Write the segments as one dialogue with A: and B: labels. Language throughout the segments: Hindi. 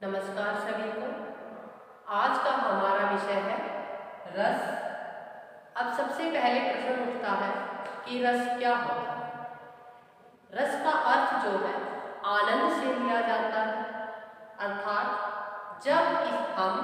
A: नमस्कार सभी को। आज का हमारा विषय है रस। अब सबसे पहले प्रश्न उठता है कि रस क्या होता है। रस का अर्थ जो है आनंद से लिया जाता है, अर्थात जब हम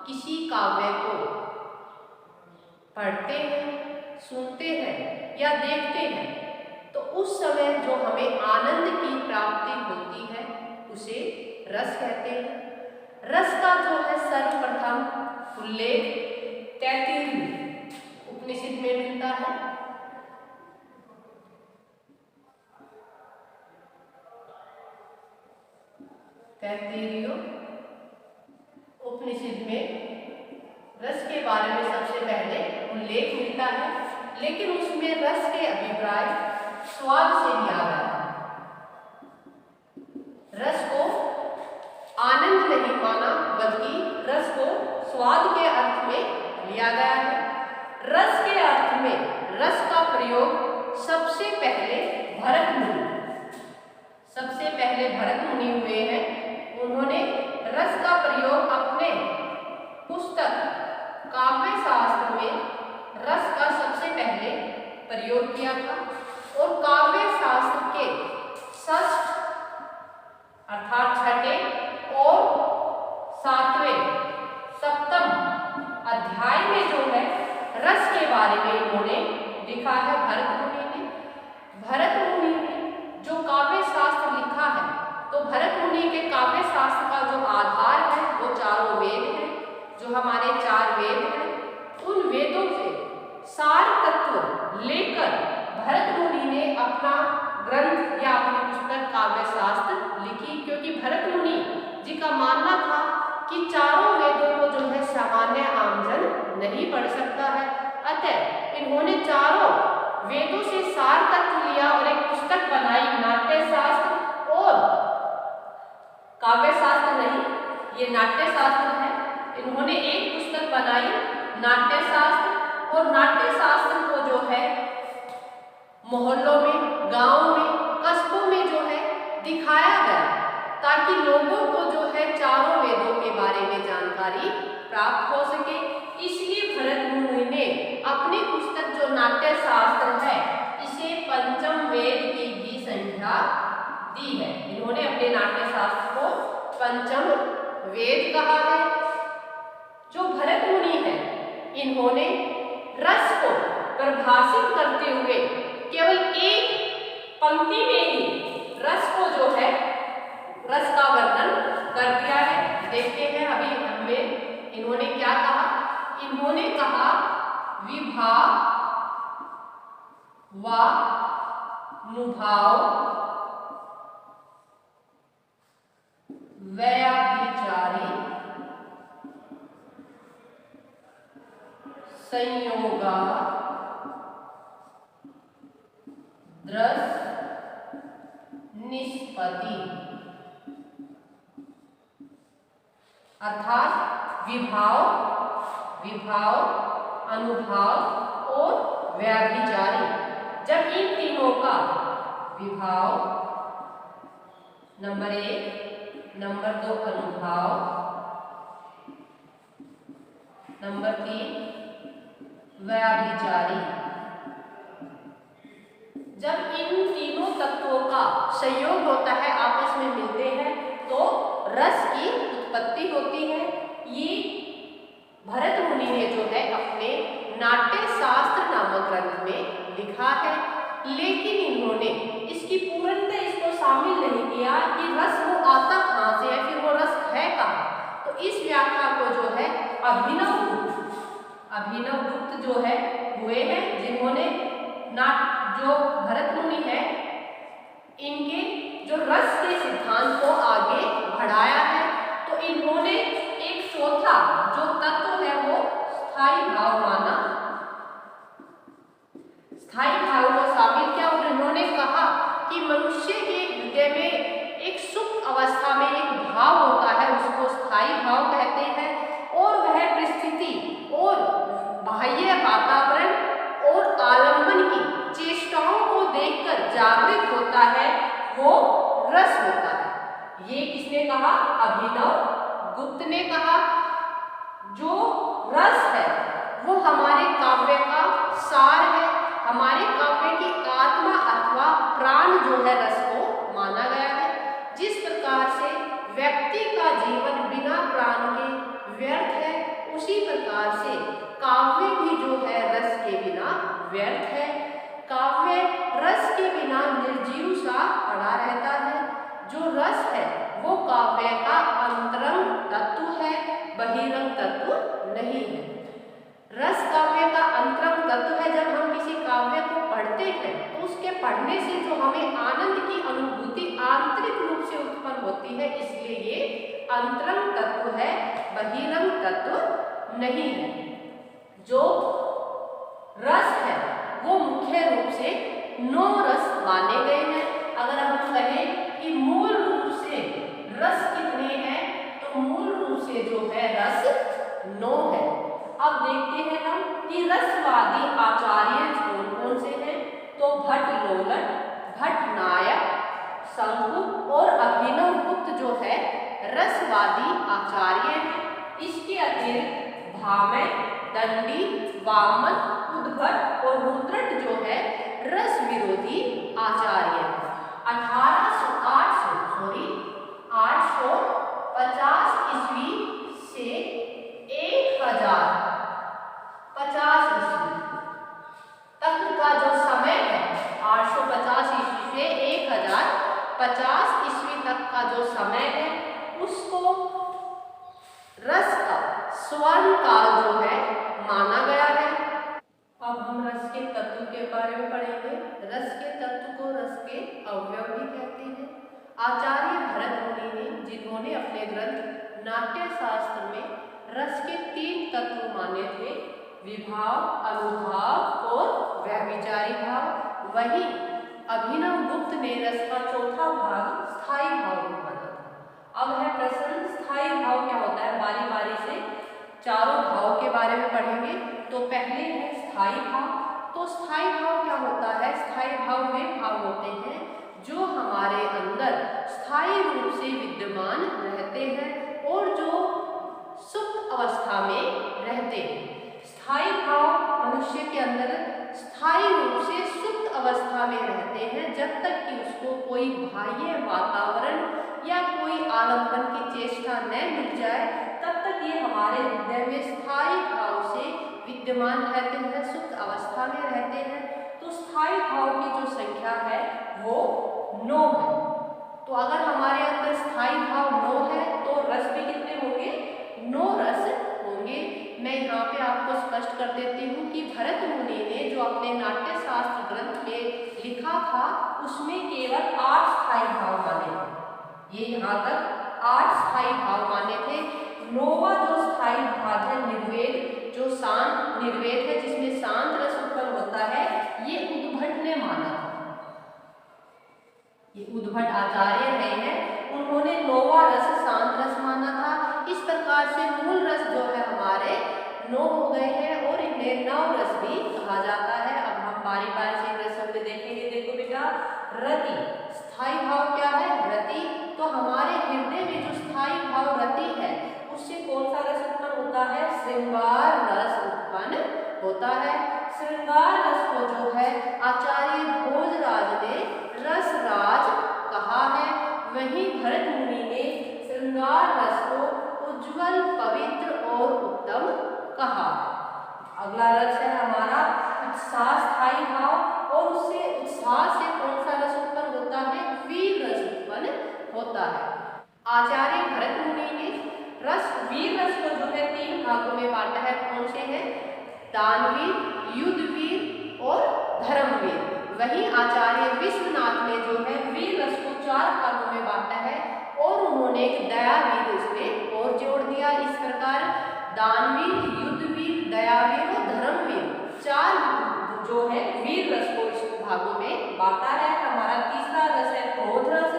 A: किसी काव्य को पढ़ते हैं, सुनते हैं या देखते हैं तो उस समय जो हमें आनंद की प्राप्ति होती है उसे रस कहते हैं। रस का जो है सर्वप्रथम उल्लेख तैत्तिरीय उपनिषद में मिलता है। तैत्तिरीय उपनिषद में रस के बारे में सबसे पहले उल्लेख मिलता है, लेकिन उसमें रस के अभिप्राय स्वाद से लिया गया है। रस को आनंद नहीं माना बल्कि रस को स्वाद के अर्थ में लिया गया है। रस के अर्थ में रस का प्रयोग सबसे पहले भरत मुनि हुए हैं। उन्होंने रस का प्रयोग अपने पुस्तक काव्य शास्त्र में रस का सबसे पहले प्रयोग किया था और काव्य शास्त्र के षष्ठ अर्थात छठे और सातवें सप्तम अध्याय में जो है रस के बारे में इन्होंने लिखा है। भरत मुनि ने जो काव्य शास्त्र लिखा है तो भरत मुनि के काव्य शास्त्र का जो आधार है वो चारों वेद हैं, जो हमारे चार वेद हैं। उन वेदों से सार तत्व लेकर भरत मुनि ने अपना ग्रंथ या अपनी पुस्तक काव्य शास्त्र लिखी, क्योंकि भरत मुनि जी का मानना था कि चारों वेदों को जो है सामान्य आमजन नहीं पढ़ सकता है। अतः इन्होंने चारों वेदों से सार तत्व लिया और एक पुस्तक बनाई, नाट्य शास्त्र और काव्य शास्त्र नहीं, ये नाट्य शास्त्र है। इन्होंने एक पुस्तक बनाई नाट्य शास्त्र, और नाट्य शास्त्र को जो है मोहल्लों में, गांवों में, कस्बों में जो है दिखाया गया, ताकि लोगों को जो है चारों वेदों के बारे में जानकारी प्राप्त हो सके। इसलिए भरत मुनि ने अपनी पुस्तक जो नाट्य शास्त्र है इसे पंचम वेद की भी संज्ञा दी है। इन्होंने अपने नाट्य शास्त्र को पंचम वेद कहा है। जो भरत मुनि है इन्होंने रस को परिभाषित करते हुए केवल एक पंक्ति में ही रस को जो है रस का वर्णन कर दिया है। देखते हैं अभी हमें इन्होंने क्या कहा। इन्होंने कहा विभाव व नुभाव व्यभिचारी संयोगा द्रस निष्पत्ति, अर्थात विभाव, अनुभाव और व्यभिचारी। जब इन तीनों का विभाव नंबर 1, नंबर 2 अनुभाव, नंबर 3 व्यभिचारी, जब इन तीनों तत्वों का संयोग होता है, आपस में मिलते हैं, तो रस की उत्पत्ति होती है। ये भरत मुनि ने जो है अपने नाट्य शास्त्र नामक ग्रंथ में लिखा है, लेकिन इन्होंने इसकी पूर्णतः इसको शामिल नहीं किया कि रस वो आता कहाँ से है, फिर वो रस है कहाँ। तो इस व्याख्या को जो है अभिनव गुप्त जो है हुए हैं, जिन्होंने जो भरत मुनि है इनके जो रस के सिद्धांत को आगे बढ़ाया है। तो इन्होंने एक चौथा जो तत्व है वो स्थायी भाव माना, स्थायी भाव को शामिल किया, और इन्होंने कहा कि मनुष्य के हृदय में एक सुप्त अवस्था में एक भाव होता है, उसको स्थायी भाव कहते हैं, और वह परिस्थिति और बाह्य वातावरण और आलंबन की चेष्टाओं को देखकर जागृत होता है, वो रस होता है। ये किसने कहा? अभिनव गुप्त ने कहा जो रस है वो हमारे काव्य का सार है, हमारे काव्य की आत्मा अथवा प्राण जो है रस को माना गया है। जिस प्रकार से व्यक्ति का जीवन बिना प्राण के व्यर्थ है, उसी प्रकार से काव्य भी जो है रस के बिना व्यर्थ है। काव्य रस के बिना निर्जीव सा पड़ा रहता है। जो रस है वो काव्य का अंतरंग तत्व है, बहिरंग तत्व नहीं है। रस काव्य का अंतरंग तत्व है। जब हम किसी काव्य को पढ़ते हैं तो उसके पढ़ने से जो हमें आनंद की अनुभूति आंतरिक रूप से उत्पन्न होती है, इसलिए ये अंतरंग तत्व है, बहिरंग तत्व नहीं है। जो रस है वो मुख्य रूप से 9 रस माने गए हैं। अगर हम कहें कि मूल रूप से रस कितने हैं, तो मूल रूप से जो है रस 9 है। अब देखते हैं हम कि रसवादी आचार्य कौन कौन से हैं। तो भट्टलोलन, भट्टनायक, शंकु और अभिनवगुप्त जो है रसवादी आचार्य हैं। इसके अतिरिक्त भामह, दंडी, वामन, उद्भट और रुद्रट जो है रस विरोधी आचार्य हैं। 850 ईस्वी से 1050 ईस्वी तक का जो समय है, 850 ईस्वी से 1050 ईस्वी तक का जो समय है, उसको रस का स्वर्ण काल जो है माना गया है। अब हम रस के तत्व के बारे में पढ़ेंगे। रस के तत्व को रस के अवयव भी कहते हैं। आचार्य भरत मुनि ने, जिन्होंने अपने ग्रंथ नाट्य शास्त्र में रस के 3 तत्व माने थे, विभाव, अनुभाव और व्यभिचारी भाव, वही अभिनवगुप्त ने रस का चौथा भाग स्थायी भाव माना था। अब है प्रश्न, स्थायी भाव क्या होता है? बारी बारी से चारों भाव के बारे में पढ़ेंगे। तो पहले है स्थायी भाव। तो स्थायी भाव क्या होता है? स्थायी भाव वे भाव होते हैं जो हमारे अंदर स्थायी रूप से विद्यमान रहते हैं और जो सुप्त अवस्था में रहते हैं। स्थायी भाव मनुष्य के अंदर स्थायी रूप से सुप्त अवस्था में रहते हैं जब तक कि उसको कोई बाह्य वातावरण या कोई आलंबन की चेष्टा न मिल जाए, तब तक ये हमारे हृदय में स्थायी भाव से विद्यमान रहते हैं, सुप्त अवस्था में रहते हैं। तो स्थायी भाव की जो संख्या है वो 9 है। तो अगर हमारे अंदर स्थायी भाव 9 है तो रस भी कितने होंगे? 9 रस होंगे। मैं यहाँ पे आपको स्पष्ट कर देती हूँ कि भरत मुनि ने जो अपने नाट्य शास्त्र ग्रंथ में लिखा था, उसमें केवल 8 स्थायी भाव माने थे। ये यहाँ तक 8 स्थायी भाव माने थे। 9वां जो स्थायी भाग है निर्वेद, जो शांत निर्वेद है, जिसमें शांत रस उत्पन्न होता है, ये उद्भट ने माना था। ये उद्भट आचार्य रहे हैं, उन्होंने 9वां रस शांत रस माना था। इस प्रकार से मूल रस जो है हमारे 9 हो गए हैं और इन्हें 9 रस भी कहा जाता है। अब हम बारी बारी से रसों को देखेंगे। देखो बेटा, रति स्थायी भाव क्या है? रति। तो हमारे हृदय में जो स्थायी भाव रति है, उससे कौन सा रस उत्पन्न होता है? श्रृंगार रस उत्पन्न होता है। श्रृंगार रस को जो है आचार्य भोजराज ने रसराज कहा है। वहीं भरत मुनि ने श्रृंगार रस को उज्ज्वल, पवित्र और उत्तम कहा। अगला रस है हमारा उत्साह स्थायी भाव, और उससे उत्साह से कौन सा रस उत्पन्न होता है? वीर रस उत्पन्न होता है। आचार्य भरत मुनि ने वीर रस को जो है 3 भागों में बांटा है। कौन से हैं? दानवीर, युद्धवीर और धर्मवीर। वहीं आचार्य विश्वनाथ ने जो है वीर रस को 4 भागों में बांटा है और उन्होंने एक दयावीर उसमें और जोड़ दिया। इस प्रकार दानवीर, युद्धवीर, दयावीर और धर्मवीर 4 जो है वीर रस को इस भागों में बांटा है। हमारा तीसरा रस है क्रोध रस।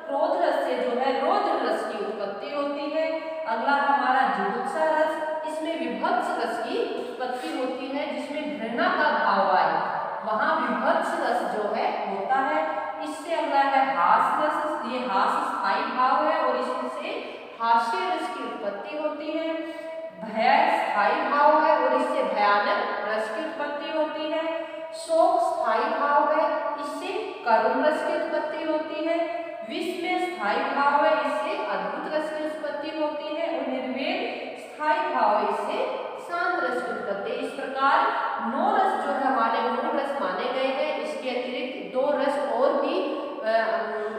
A: क्रोध रस से जो है रौद्र रस की उत्पत्ति होती है। अगला हमारा जुगुप्सा रस, इसमें विभत्स रस की उत्पत्ति होती है, जिसमें घृणा का भाव आए, वहां विभत्स रस जो है होता है। इससे अगला है हास्य रस। ये हास्य स्थायी भाव है और इससे हास्य रस की उत्पत्ति होती है। भय स्थायी भाव है और इससे भयानक रस की उत्पत्ति होती है। शोक स्थायी भाव है, इससे करुण रस की उत्पत्ति होती है। विस्मय स्थायी भाव है, इससे अद्भुत रस की उत्पत्ति होती है। और निर्वेद स्थायी भाव है, इससे शांत रस की उत्पत्ति। इस प्रकार 9 रस जो है हमारे मूल रस माने गए हैं। इसके अतिरिक्त 2 रस और भी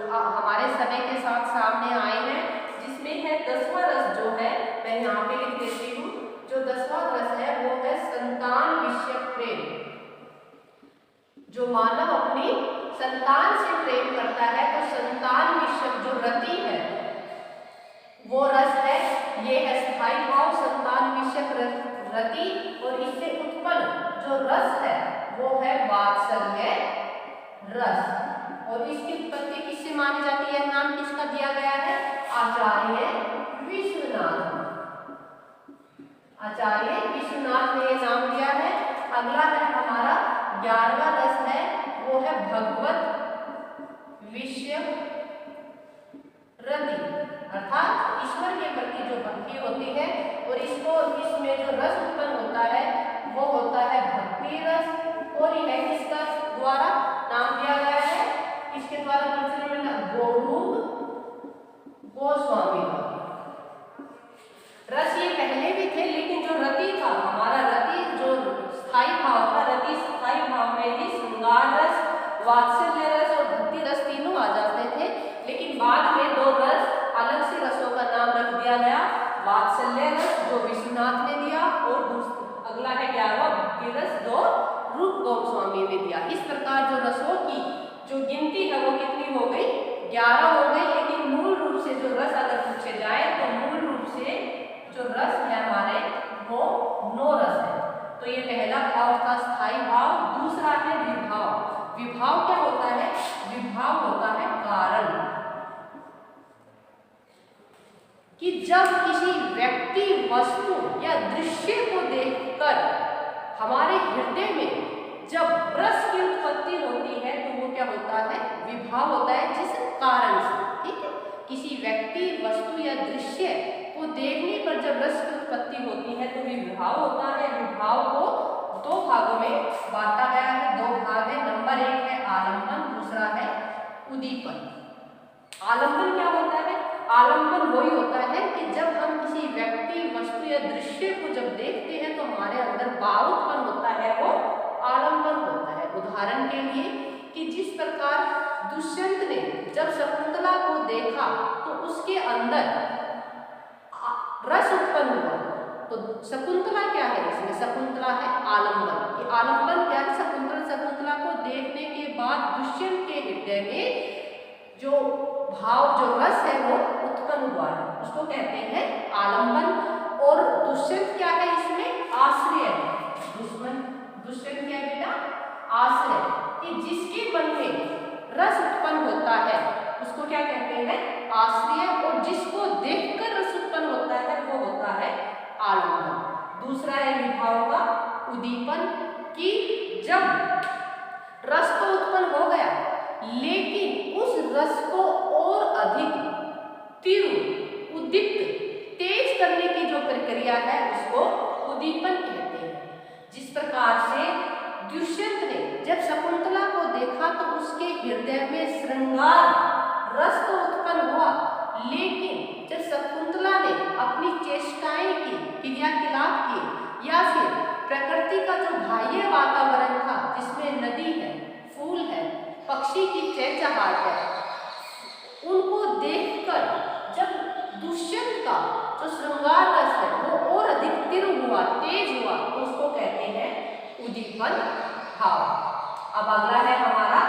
A: हमारे समय के साथ सामने आए हैं, जिसमें है 10वां रस जो है, मैं यहाँ पे लिख देती हूँ। जो 10वां रस है वो है संतान विषयक प्रेम। जो मानव अपनी संतान से प्रेम करता है तो संतान विषयक जो रति है वो रस है। ये है स्थायी भाव, संतान विषयक रति। और इससे उत्पन्न जो रस है वो है वात्सल्य रस। और इसकी उत्पत्ति किससे मानी जाती है? नाम किसका दिया गया है? आचार्य विश्वनाथ। आचार्य विश्वनाथ ने यह नाम दिया है। अगला है हमारा 11वां रस है, वो है भगवत विषय रति, अर्थात ईश्वर के प्रति जो भक्ति होती है। और इसमें जो रस उत्पन्न होता है वो होता है भक्ति रस। और यह किसका द्वारा नाम दिया गया है? इसके द्वारा प्रचलन में गौरूप गोस्वामी रस। ये पहले भी थे, लेकिन जो रति था हमारा, रति जो स्थायी भाव था, रति स्थायी भाव में ही श्रृंगार रस, वात्सल्य रस और भक्ति रस तीनों आ जाते थे। लेकिन बाद में 2 रस अलग से रसों का नाम रख दिया गया। वात्सल्य रस जो विश्वनाथ ने दिया, और अगला है 11वां भक्ति रस जो रूप गोस्वामी ने दिया। इस प्रकार जो रसों की जो गिनती है वो कितनी हो गई? 11 हो गई। लेकिन मूल रूप से जो रस अगर पूछे जाए तो मूल रूप से जो रस है हमारे वो 9 रस है। तो ये पहला भाव था स्थायी भाव। दूसरा है विभाव। विभाव क्या होता है? विभाव होता है कारण। कि जब किसी व्यक्ति, वस्तु या दृश्य को देखकर हमारे हृदय में जब रस की उत्पत्ति होती है तो वो क्या होता है? विभाव होता है। जिस कारण से, ठीक है, किसी व्यक्ति, वस्तु या दृश्य को देखने पर जब रस की उत्पत्ति होती है तो विभाव होता है। विभाव को 2 भागों में बांटा गया है। 2 भाग है। नंबर 1 है आलंबन, दूसरा है उद्दीपन। आलंबन क्या होता है? आलंबन वही होता है कि जब हम किसी व्यक्ति, वस्तु या दृश्य को जब देखते हैं तो हमारे अंदर भाव उत्पन्न होता है, वो आलंबन होता है। उदाहरण के लिए कि जिस प्रकार दुष्यंत ने जब शकुंतला को देखा तो उसके अंदर रस उत्पन्न हुआ। तो शकुंतला क्या है? इसमें शकुंतला है आलंबन। ये आलंबन क्या है? शकुंतला को देखने के बाद दुष्यंत के हृदय में जो भाव, जो रस है वो उत्पन्न हुआ है, उसको कहते हैं आलंबन। और दुष्यंत क्या है? इसमें आश्रय है। दुष्यंत क्या है बेटा? आश्रय। कि जिसके मन में रस उत्पन्न होता है उसको क्या कहते हैं? आश्रय। और जिसको देखकर रस उत्पन्न होता है वो होता है आलंबन। दूसरा है विभाव का उद्दीपन। कि जब रस तो उत्पन्न हो गया लेकिन उस रस को और अधिक तीव्र, उद्दीप्त, तेज करने की जो प्रक्रिया है उसको उद्दीपन कहते हैं। जिस प्रकार से दुष्यंत ने जब शकुंतला को देखा तो उसके हृदय में श्रृंगार रस तो उत्पन्न हुआ, लेकिन जब शकुंतला ने अपनी चेष्टाएं की, क्रियाकलाप किए, या फिर प्रकृति का जो बाह्य वातावरण था जिसमें नदी है, फूल है, पक्षी की चहचहाट है, उनको देखकर जब दुष्यंत का जो श्रृंगार रस है वो और अधिक तीव्र हुआ, तेज हुआ, तो उसको कहते हैं उद्दीपन भाव। अब अगला है हमारा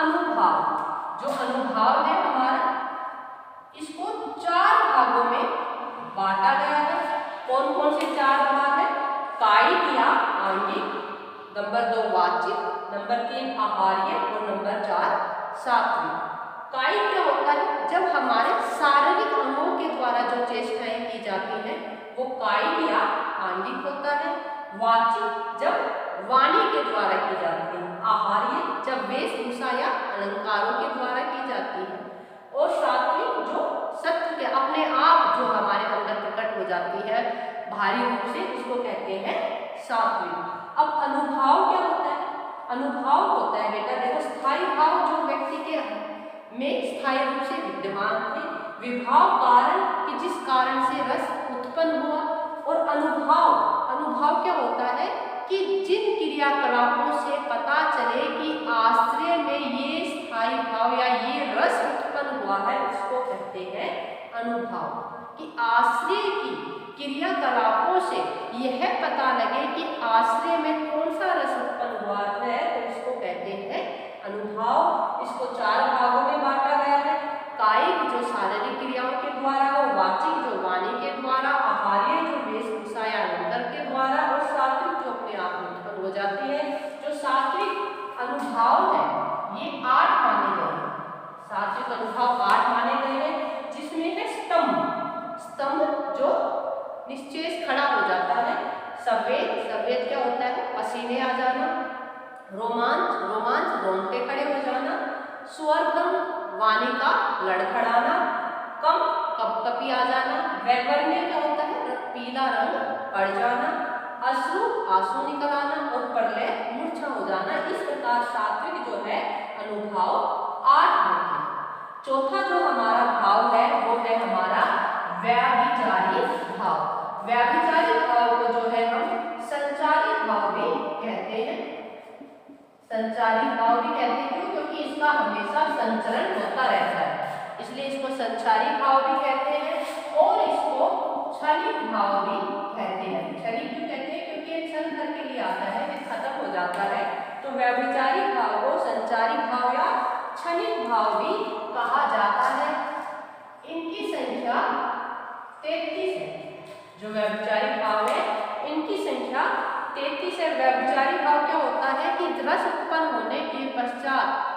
A: अनुभाव। जो अनुभाव है हमारा, इसको 4 भागों में बांटा गया है। कौन कौन से 4 भाग है? कायिक या आंगिक, नंबर 2 वाचिक, नंबर 3 आहार्य और नंबर 4 सात्विक। कायिक क्या होता है? जब हमारे शारीरिक अंगों के द्वारा जो चेष्टाएं की जाती हैं वो कायिक या आंगिक होता है। वाचिक जब वाणी के द्वारा की जाती है। आहार्य जब वेशभूषा या अलंकारों के द्वारा की जाती है। और सात्विक जो सत्य के अपने आप जो हमारे अंदर प्रकट हो जाती है भारी रूप से, उसको कहते हैं सात्विक। अब अनुभाव क्या होता है? अनुभाव होता है बेटा, देखो स्थायी भाव जो व्यक्ति के में स्थायी रूप से विद्यमान थे, विभाव कारण कि जिस कारण से रस उत्पन्न हुआ, और अनुभाव, अनुभाव क्या होता है कि जिन क्रियाकलापों से पता चले कि आश्रय में ये स्थायी भाव या ये रस उत्पन्न हुआ है, उसको कहते हैं अनुभाव। कि आश्रय की क्रियाकलापों से यह पता लगे कि आश्रय में कौन सा रस उत्पन्न हुआ है, तो इसको कहते हैं अनुभाव। इसको 4 भागों में बांटा गया है। कायिक जो शारीरिक क्रियाओं के द्वारा हो, वाचिक जो वाणी के द्वारा, आहार्य जो वेशभूषा या अलंकार के द्वारा, और सात्विक जो अपने आप में उत्पन्न हो जाती है। जो सात्विक अनुभाव है ये 8 माने गए हैं। सात्विक अनुभाव 8 माने गए हैं, जिसमें है स्तंभ, स्तंभ जो निश्चेष खड़ा हो जाता है। संवेद, संवेद क्या होता है? पसीने आ जाना। रोमांच, रोमांच रोंगटे खड़े हो जाना। स्वरभंग, वाणी का लड़खड़ाना। कंप, कपकपी आ जाना। वैवर्ण्य क्या होता है? पीला रंग पड़ जाना। अश्रु, आंसू निकल आना। और प्रलय, मूर्छा हो जाना। इस प्रकार सात्विक जो है अनुभाव 8 होते हैं। चौथा जो हमारा भाव है वो है हमारा व्याभिचारी भाव। व्याभिचारी भाव को जो है हम संचारी भाव भी कहते हैं। संचारी भाव भी कहते हैं, क्यों? क्योंकि इसका हमेशा संचरण होता रहता है, इसलिए इसको संचारी भाव भी कहते हैं। और इसको क्षणिक भाव भी कहते हैं। क्षणिक क्यों कहते हैं? क्योंकि ये क्षण भर के लिए आता है, फिर खत्म हो जाता है। तो व्याभिचारी भाव को संचारी भाव या क्षणिक भाव भी कहा जाता है। इनकी संख्या 33 है। जो व्यभिचारी भाव है इनकी संख्या 33 है। व्यभिचारी भाव क्या होता है कि रस उत्पन्न होने के पश्चात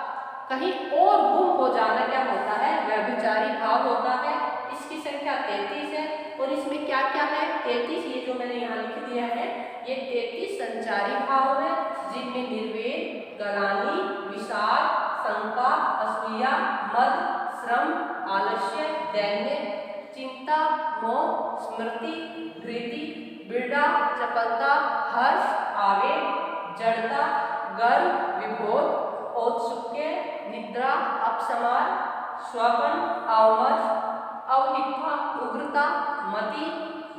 A: कहीं और गुम हो जाना क्या होता है? व्यभिचारी भाव होता है। इसकी संख्या 33 है। और इसमें क्या क्या है? 33, ये जो मैंने यहाँ लिख दिया है, ये 33 संचारी भाव है, जिनमें निर्वेद, गलानी, विषाद, शंका, असूया, मद, श्रम, आलस्य, दैन्य, चिंता, मोह, स्मृति, धृति, बीड़ा, चपलता, हर्ष, आवेग, जड़ता, गर्व, विभोग, औत्सुक्य, निद्रा, अपसमार, स्वपन, अवमर्श, अवहिप्पा, उग्रता, मति,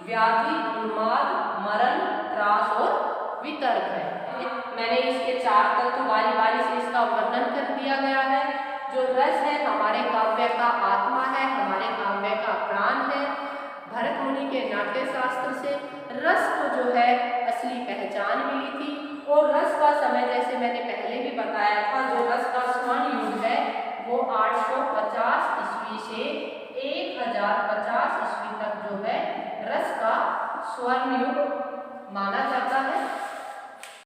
A: व्याधि, उन्माद, मरण, त्रास और वितर्क है। मैंने इसके 4 तत्व बारी बारी से इसका वर्णन कर दिया गया है। जो रस है हमारे काव्य का आत्मा है, हमारे काव्य का प्राण है। भरत मुनि के नाट्य शास्त्र से रस को जो है असली पहचान मिली थी। और रस का समय, जैसे मैंने पहले भी बताया था, जो रस का स्वर्ण युग है वो 850 ईस्वी से 1050 ईस्वी तक जो है रस का स्वर्ण